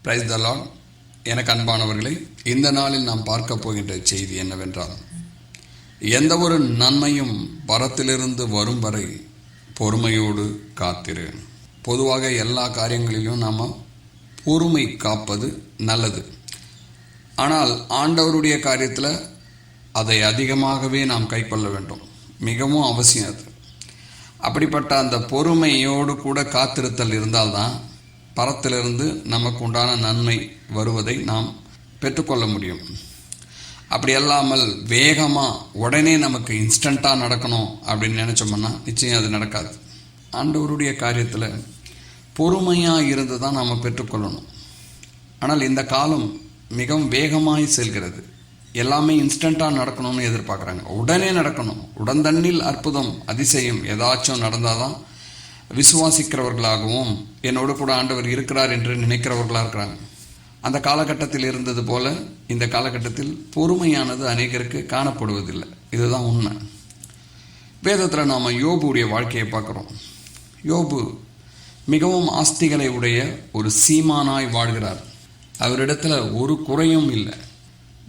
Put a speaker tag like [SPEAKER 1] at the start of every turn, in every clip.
[SPEAKER 1] Praise the Lord. எனக்கு அன்பானவர்களே, இந்த நாளில் நாம் பார்க்க போகின்ற செய்தி என்னவென்றால், எந்த ஒரு நன்மையும் பரத்திலிருந்து வரும் வரை பொறுமையோடு காத்திரு. பொதுவாக எல்லா காரியங்களிலும் நாம் பொறுமை காப்பது நல்லது. ஆனால் ஆண்டவருடைய காரியத்தில் அதை அதிகமாகவே நாம் கைக்கொள்ள வேண்டும். மிகவும் அவசியம் அது. அப்படிப்பட்ட அந்த பொறுமையோடு கூட காத்திருத்தல் இருந்தால்தான் பரத்திலிருந்து நமக்கு உண்டான நன்மை வருவதை நாம் பெற்றுக்கொள்ள முடியும். அப்படி அல்லாமல் வேகமாக உடனே நமக்கு இன்ஸ்டண்ட்டாக நடக்கணும் அப்படின்னு நினச்சோம்னா நிச்சயம் அது நடக்காது. ஆண்டவருடைய காரியத்தில் பொறுமையாக இருந்து தான் நாம் பெற்றுக்கொள்ளணும். ஆனால் இந்த காலம் மிகவும் வேகமாய் செல்கிறது. எல்லாமே இன்ஸ்டண்ட்டாக நடக்கணும்னு எதிர்பார்க்குறாங்க. உடனே நடக்கணும், உடந்தண்ணில் அற்புதம் அதிசயம் ஏதாச்சும் நடந்தால் தான் விசுவாசிக்கிறவர்களாகவும் என்னோடு கூட ஆண்டவர் இருக்கிறார் என்று நினைக்கிறவர்களாக இருக்கிறாங்க. அந்த காலகட்டத்தில் இருந்தது போல இந்த காலகட்டத்தில் பொறுமையானது அநேகருக்கு காணப்படுவதில்லை. இதுதான் உண்மை. வேதத்தில் நாம் யோபுடைய வாழ்க்கையை பார்க்குறோம். யோபு மிகவும் ஆஸ்திகளை உடைய ஒரு சீமானாய் வாழ்கிறார். அவரிடத்தில் ஒரு குறையும் இல்லை.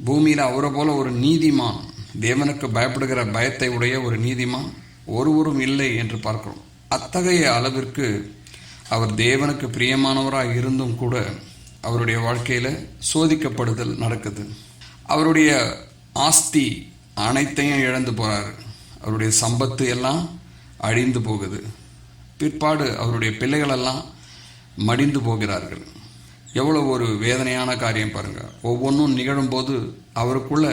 [SPEAKER 1] பூமியில் அவரை போல ஒரு நீதிமான், தேவனுக்கு பயப்படுகிற பயத்தை உடைய ஒரு நீதிமான் ஒருவரும் இல்லை என்று பார்க்கிறோம். அத்தகைய அளவிற்கு அவர் தேவனுக்கு பிரியமானவராக இருந்தும் கூட அவருடைய வாழ்க்கையில் சோதிக்கப்படுதல் நடக்குது. அவருடைய ஆஸ்தி அனைத்தையும் இழந்து போகிறார். அவருடைய சம்பத்து எல்லாம் அழிந்து போகுது. பிற்பாடு அவருடைய பிள்ளைகளெல்லாம் மடிந்து போகிறார்கள். எவ்வளோ ஒரு வேதனையான காரியம் பாருங்கள். ஒவ்வொன்றும் நிகழும்போது அவருக்குள்ள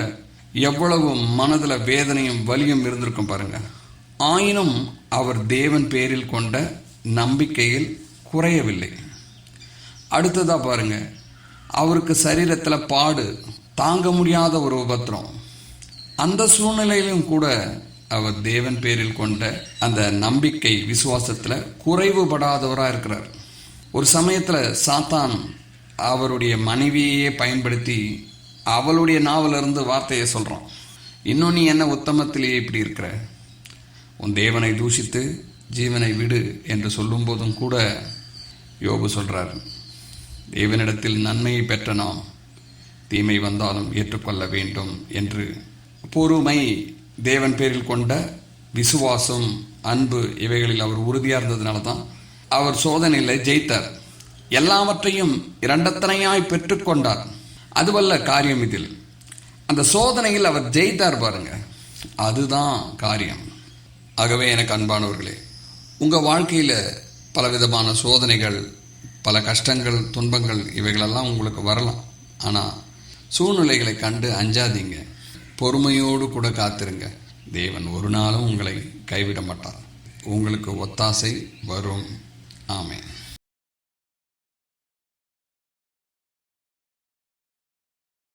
[SPEAKER 1] எவ்வளவு மனதில் வேதனையும் வலியும் இருந்திருக்கும் பாருங்கள். ஆயினும் அவர் தேவன் பேரில் கொண்ட நம்பிக்கையில் குறையவில்லை. அடுத்ததாக பாருங்க, அவருக்கு சரீரத்தில் பாடு, தாங்க முடியாத ஒரு உபத்திரம். அந்த சூழ்நிலையிலும் கூட அவர் தேவன் பேரில் கொண்ட அந்த நம்பிக்கை விசுவாசத்தில் குறைவுபடாதவராக இருக்கிறார். ஒரு சமயத்தில் சாத்தான் அவருடைய மனைவியையே பயன்படுத்தி அவளுடைய நாவிலிருந்து வார்த்தையை சொல்கிறான். இன்னும் நீ என்ன உத்தமத்திலேயே இப்படி இருக்கிற, உன் தேவனை தூஷித்து ஜீவனை விடு என்று சொல்லும் போதும் கூட யோபு சொல்கிறார், தேவனிடத்தில் நன்மையை பெற்ற நாம் தீமை வந்தாலும் ஏற்றுக்கொள்ள வேண்டும் என்று. பொறுமை, தேவன் பேரில் கொண்ட விசுவாசம், அன்பு, இவைகளில் அவர் உறுதியாக இருந்ததுனால தான் அவர் சோதனையில் ஜெயித்தார். எல்லாவற்றையும் இரண்டத்தனையாய் பெற்றுக்கொண்டார். அதுவல்ல காரியம். இதில் அந்த சோதனையில் அவர் ஜெயித்தார் பாருங்க, அதுதான் காரியம். ஆகவே எனக்கு அன்பானவர்களே, உங்கள் வாழ்க்கையில் பலவிதமான சோதனைகள், பல கஷ்டங்கள், துன்பங்கள் இவைகளெல்லாம் உங்களுக்கு வரலாம். ஆனால் சூழ்நிலைகளை கண்டு அஞ்சாதீங்க. பொறுமையோடு கூட காத்திருங்க. தேவன் ஒரு நாளும் உங்களை கைவிட மாட்டார். உங்களுக்கு ஒத்தாசை வரும். ஆமென்.